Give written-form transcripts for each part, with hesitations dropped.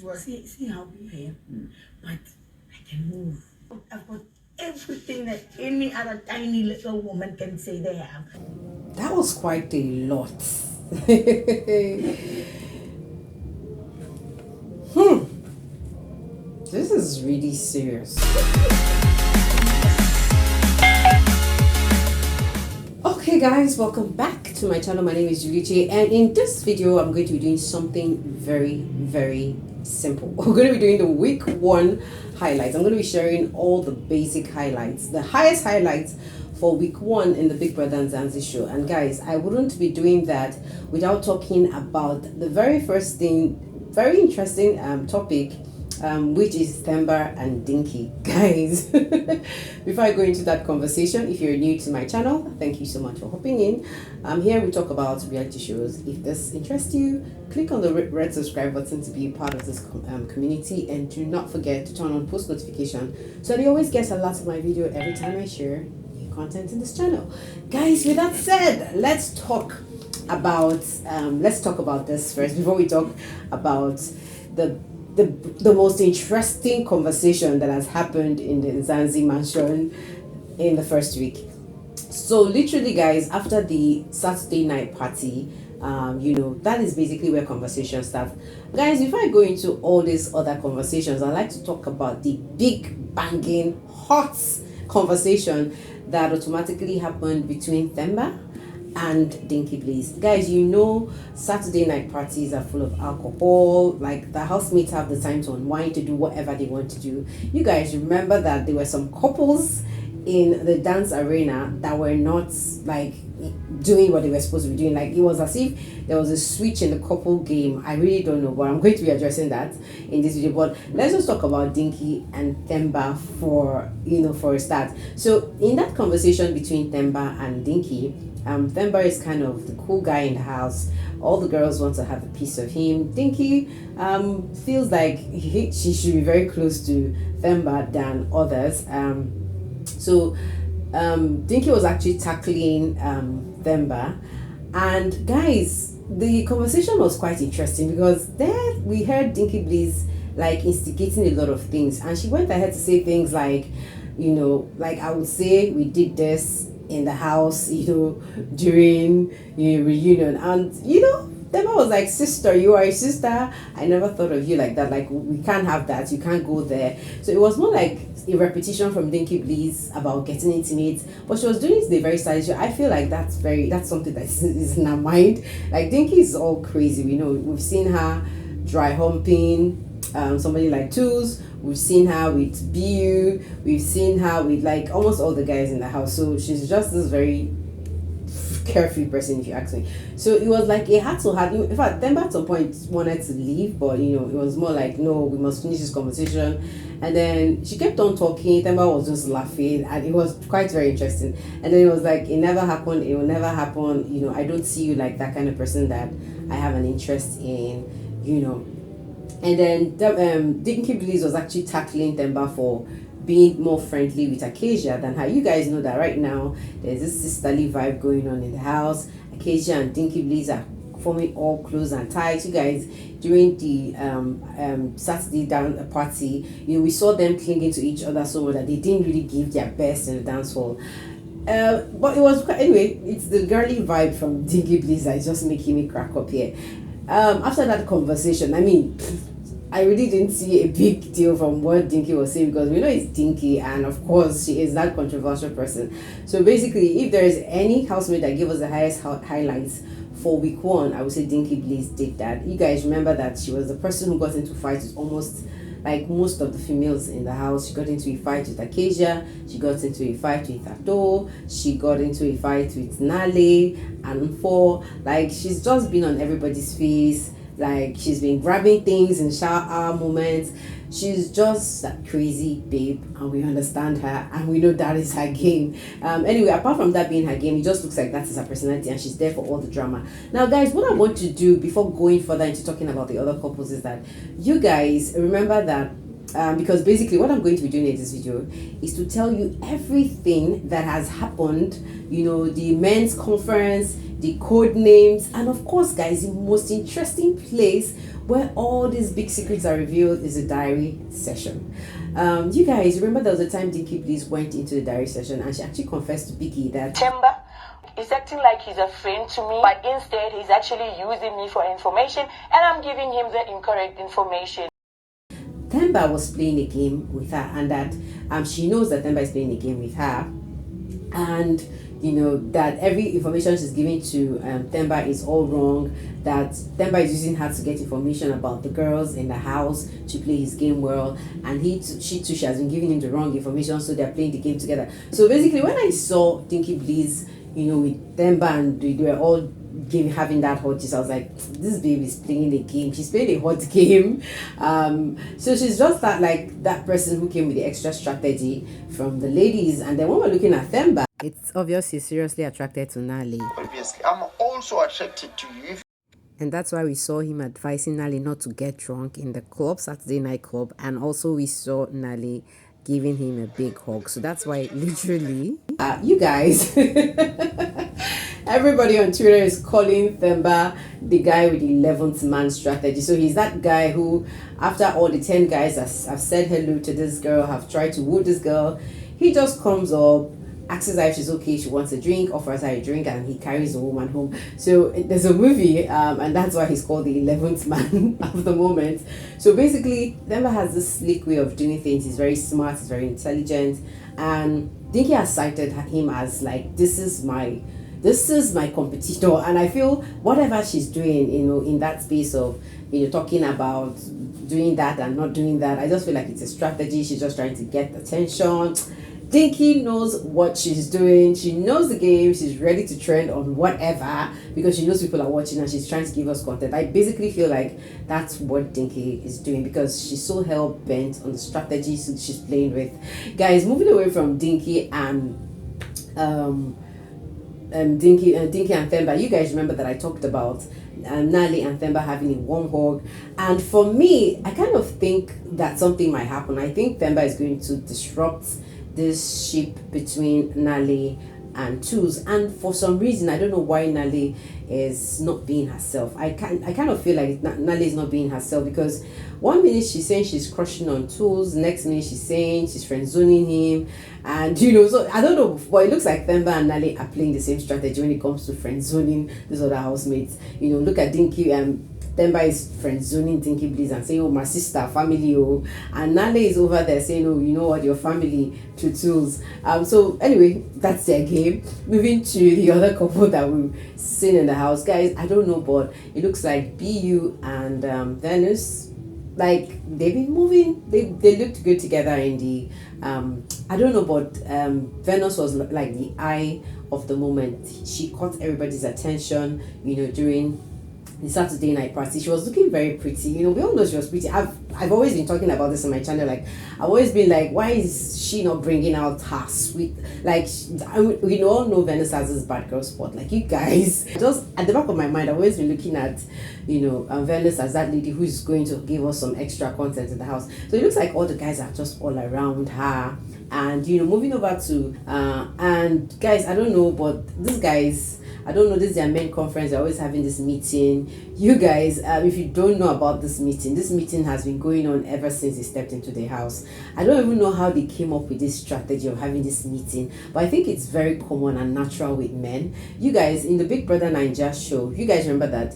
Well, see how we have, but I can move. I've got everything that any other tiny little woman can say they have. That was quite a lot. This is really serious. Okay guys, welcome back to my channel. My name is Julie, and in this video I'm going to be doing something very simple. We're going to be doing the week 1 highlights. I'm going to be sharing all the basic highlights, the highest highlights for week 1 in the Bbmzansi show. And guys, I wouldn't be doing that without talking about the very first thing, very interesting topic, which is Themba and Dinky. Guys, before I go into that conversation, if you're new to my channel, thank you so much for hopping in. Here we talk about reality shows. If this interests you, click on the red subscribe button to be a part of this community, and do not forget to turn on post notification so that you always get alerts of my video every time I share new content in this channel. Guys, with that said, let's talk about this first before we talk about the most interesting conversation that has happened in the Mzansi mansion in the first week. So literally guys, after the Saturday night party, that is basically where conversation starts. Guys, before I go into all these other conversations, I'd like to talk about the big banging hot conversation that automatically happened between Themba and Dinky Bliss. Guys, Saturday night parties are full of alcohol. Like, the housemates have the time to unwind, to do whatever they want to do. You guys remember that there were some couples in the dance arena that were not like doing what they were supposed to be doing. Like, it was as if there was a switch in the couple game. I really don't know, but I'm going to be addressing that in this video. But let's just talk about Dinky and Themba for a start. So in that conversation between Themba and Dinky, Themba is kind of the cool guy in the house. All the girls want to have a piece of him. Dinky feels like she should be very close to Themba than others. So Dinky was actually tackling Themba, and guys, the conversation was quite interesting because there we heard Dinky Bliss like instigating a lot of things, and she went ahead to say things like, like, I would say we did this in the house, during reunion, and Themba was like, sister, you are a sister. I never thought of you like that. Like, we can't have that. You can't go there. So it was more like a repetition from Dinky Bliss about getting intimate, but she was doing it in a very stylish way. I feel like that's something that is in her mind. Like, Dinky is all crazy. We've seen her dry humping somebody like Tools. We've seen her with BU. We've seen her with like almost all the guys in the house. So she's just this very carefree person, if you ask me. So it was like it had to happen. In fact, Themba at some point wanted to leave, but it was more like, no, we must finish this conversation. And then she kept on talking. Themba was just laughing, and it was quite very interesting. And then it was like, it never happened, it will never happen. I don't see you like that kind of person that I have an interest in. And then Dinky Bliss was actually tackling Themba for being more friendly with Acacia than her. You guys know that right now there's this sisterly vibe going on in the house. Acacia and Dinky Bliss are forming all close and tight. You guys, during the Saturday down party, we saw them clinging to each other so much that they didn't really give their best in the dance hall. But it was anyway. It's the girly vibe from Dinky Bliss that is just making me crack up here. After that conversation, I really didn't see a big deal from what Dinky was saying, because we know it's Dinky, and of course she is that controversial person. So basically, if there is any housemate that gave us the highest highlights for week 1, I would say Dinky Bliss did that. You guys remember that she was the person who got into fights with almost like most of the females in the house. She got into a fight with Acacia, she got into a fight with Ado, she got into a fight with Nale and Four. Like, she's just been on everybody's face. Like, she's been grabbing things in shower moments. She's just that crazy babe, and we understand her, and we know that is her game. Anyway, apart from that being her game, it just looks like that is her personality, and she's there for all the drama. Now guys, what I want to do before going further into talking about the other couples is that you guys remember that because basically what I'm going to be doing in this video is to tell you everything that has happened, the men's conference, the code names, and of course guys, the most interesting place where all these big secrets are revealed is a diary session. You guys remember there was a time Dinky Bliss went into the diary session and she actually confessed to Biggie that Timber is acting like he's a friend to me, but instead he's actually using me for information, and I'm giving him the incorrect information. Themba was playing a game with her, and that she knows that Themba is playing a game with her, and you know that every information she's giving to Themba is all wrong, that Themba is using her to get information about the girls in the house to play his game well, and she has been giving him the wrong information, so they're playing the game together. So basically when I saw Dinky Bliss, you know, with Themba and they were all having that hot gist, I was like, this baby is playing a game. She's playing a hot game. So she's just that person who came with the extra strategy from the ladies. And then when we're looking at Themba, it's obvious he's seriously attracted to Nali. Obviously, I'm also attracted to you. And that's why we saw him advising Nali not to get drunk in the club, Saturday night club. And also we saw Nali giving him a big hug. So that's why literally, you guys, everybody on Twitter is calling Themba the guy with the 11th man strategy. So he's that guy who, after all the 10 guys have said hello to this girl, have tried to woo this girl, he just comes up, asks her if she's okay, she wants a drink, offers her a drink, and he carries the woman home. So there's a movie, and that's why he's called the 11th man of the moment. So basically, Themba has this slick way of doing things. He's very smart, he's very intelligent, and Dinky has cited him as like, this is my competitor. And I feel whatever she's doing, you know, in that space of, you know, talking about doing that and not doing that, I just feel like it's a strategy. She's just trying to get attention. Dinky knows what she's doing. She knows the game. She's ready to trend on whatever because she knows people are watching and she's trying to give us content. I basically feel like that's what Dinky is doing because she's so hell-bent on the strategy she's playing with. Guys, moving away from Dinky and Dinky and Themba, you guys remember that I talked about Nali and Themba having a warm hug, and for me, I kind of think that something might happen. I think Themba is going to disrupt this ship between Nali and Tools, and for some reason I don't know why Nali is not being herself. I kind of feel like Nali is not being herself because one minute she's saying she's crushing on Tools, next minute she's saying she's friend zoning him, and you know, so I don't know, but it looks like Themba and Nali are playing the same strategy when it comes to friend zoning these other housemates. You know, look at Dinky and Themba is friend zoning Dinky Bliss and saying, oh, my sister, family, oh, and Nale is over there saying, oh, you know what, your family to Tools. So anyway, that's their game. Moving to the other couple that we've seen in the house, guys, I don't know, but it looks like BU and Venus, like they've been moving. They looked good together in the I don't know, but Venus was like the eye of the moment. She caught everybody's attention, you know, during the Saturday night party. She was looking very pretty. You know, we all know she was pretty. I've always been talking about this on my channel. Like, I've always been like, why is she not bringing out her sweet? Like, we all know Venus has this bad girl spot. Like, you guys, just at the back of my mind, I've always been looking at, you know, Venus as that lady who's going to give us some extra content in the house. So it looks like all the guys are just all around her. And, you know, moving over to, and guys, I don't know, but these guys, I don't know, this is their main conference. They're always having this meeting. You guys, if you don't know about this meeting has been going on ever since they stepped into the house. I don't even know how they came up with this strategy of having this meeting, but I think it's very common and natural with men. You guys, in the Big Brother Naija show, you guys remember that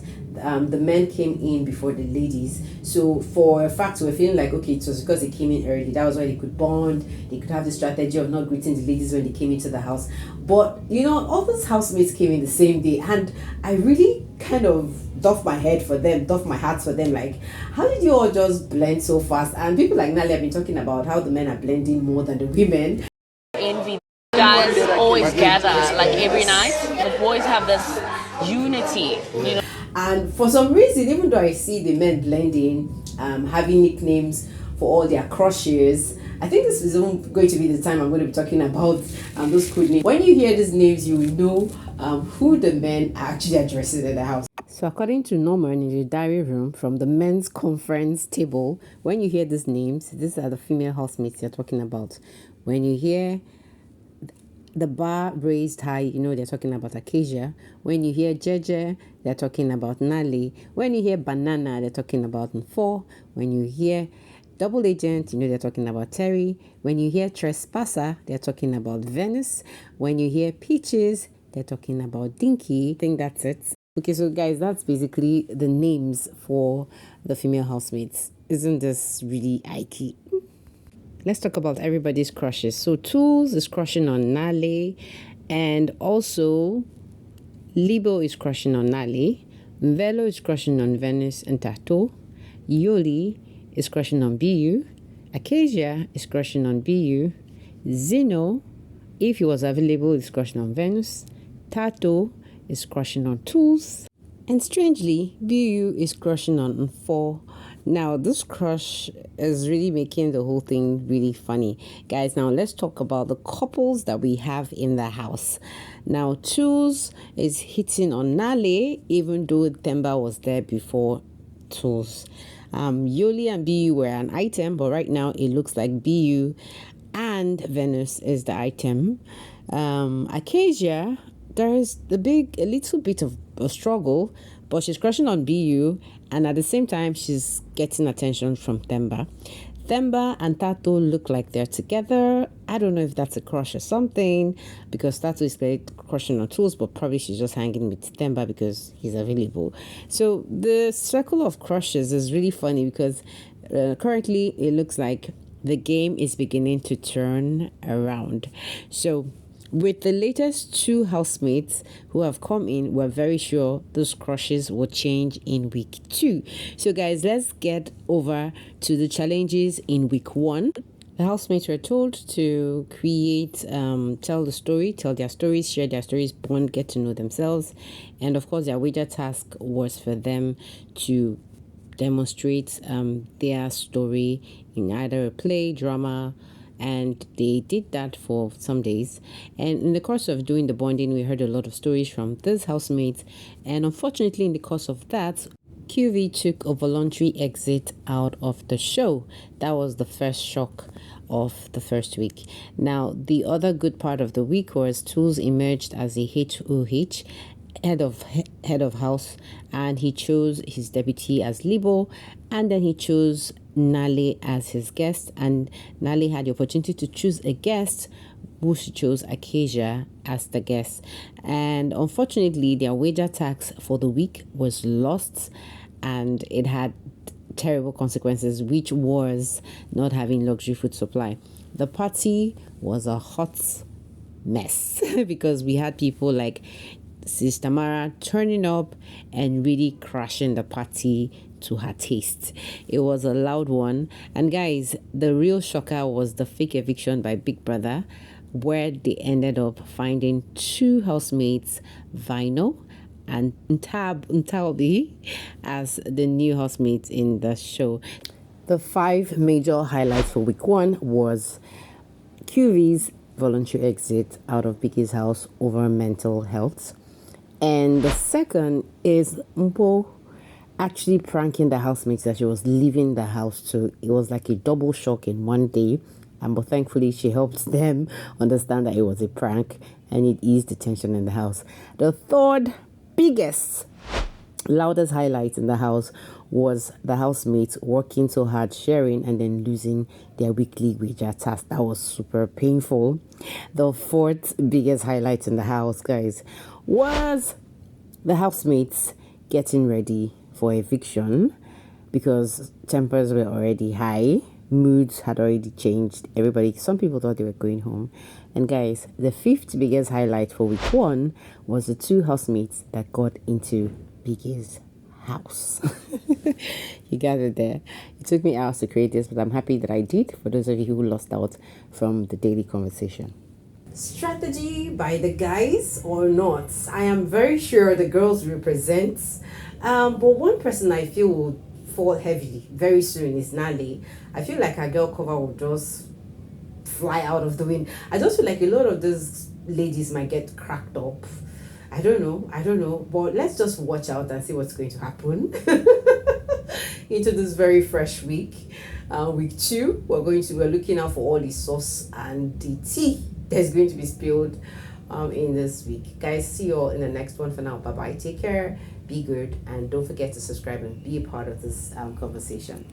the men came in before the ladies. So for a fact, we're feeling like, okay, it was because they came in early. That was why they could bond. They could have the strategy of not greeting the ladies when they came into the house. But, you know, all those housemates came in the same day. And I really kind of doff my head for them, doff my heart for them. Like, how did you all just blend so fast? And people like Nali have been talking about how the men are blending more than the women. Envy. Guys always gather like every night. The boys have this unity, you know. And for some reason, even though I see the men blending, having nicknames for all their crushes, I think this is going to be the time I'm going to be talking about those code names. When you hear these names, you will know who the men are actually addressing in the house. So according to Norman in the diary room from the men's conference table, when you hear these names, these are the female housemates you're talking about. When you hear the bar raised high, you know they're talking about Acacia. When you hear Jeje, they're talking about Nali. When you hear Banana, they're talking about Nfo. When you hear Double Agent, you know they're talking about Terry. When you hear Trespasser, they're talking about Venice. When you hear Peaches, they're talking about Dinky. I think that's it. Okay, so guys, that's basically the names for the female housemates. Isn't this really ikey? Let's talk about everybody's crushes. So Tools is crushing on Nale, and also Libo is crushing on Nale. Velo is crushing on Venice and Tato. Yoli is crushing on BU. Acacia is crushing on BU. Zeno, if he was available, is crushing on Venus. Tato is crushing on Tools. And strangely, BU is crushing on 4. Now, this crush is really making the whole thing really funny. Guys, now let's talk about the couples that we have in the house. Now, Tools is hitting on Nale, even though Themba was there before Tools. Yoli and BU were an item, but right now it looks like BU and Venus is the item. Acacia, there is a little bit of a struggle, but she's crushing on BU, and at the same time she's getting attention from Themba. Themba and Tato look like they're together. I don't know if that's a crush or something, because Tato is crushing on Tools, but probably she's just hanging with Themba because he's available. So the circle of crushes is really funny, because currently it looks like the game is beginning to turn around. So with the latest 2 housemates who have come in, we're very sure those crushes will change in week 2. So guys, let's get over to the challenges in week 1. The housemates were told to create, tell their stories, share their stories, bond, get to know themselves. And of course, their wager task was for them to demonstrate their story in either a play, drama, and they did that for some days. And in the course of doing the bonding, we heard a lot of stories from these housemates, and unfortunately in the course of that, QV took a voluntary exit out of the show. That was the first shock of the first week. Now, the other good part of the week was Tools emerged as a HOH, head of house, and he chose his deputy as Libo, and then he chose Nale as his guest, and Nale had the opportunity to choose a guest, who she chose Acacia as the guest. And unfortunately, their wager tax for the week was lost, and it had terrible consequences, which was not having luxury food supply. The party was a hot mess because we had people like Sister Mara turning up and really crashing the party to her taste. It was a loud one. And guys, the real shocker was the fake eviction by Big Brother, where they ended up finding 2 housemates, Vino and Ntaobi, as the new housemates in the show. The 5 major highlights for week 1 was QV's voluntary exit out of Biggie's house over mental health. And the second is Mpo actually pranking the housemates that she was leaving the house too. It was like a double shock in one day. But thankfully, she helped them understand that it was a prank, and it eased the tension in the house. The third biggest, loudest highlight in the house was the housemates working so hard, sharing, and then losing their weekly wager task. That was super painful. The fourth biggest highlight in the house, guys, was the housemates getting ready for eviction, because tempers were already high, moods had already changed. Some people thought they were going home. And guys, the 5th biggest highlight for week 1 was the 2 housemates that got into Biggie's house. You got it there. It took me hours to create this, but I'm happy that I did, for those of you who lost out from the daily conversation. Strategy by the guys or not? I am very sure the girls represent, but one person I feel will fall heavily very soon is Nale. I feel like her girl cover will just fly out of the wind. I just feel like a lot of these ladies might get cracked up. I don't know, but let's just watch out and see what's going to happen into this very fresh week. Week 2, we're looking out for all the sauce and the tea there's going to be spilled in this week. Guys, see you all in the next one. For now, bye bye, take care, be good, and don't forget to subscribe and be a part of this conversation.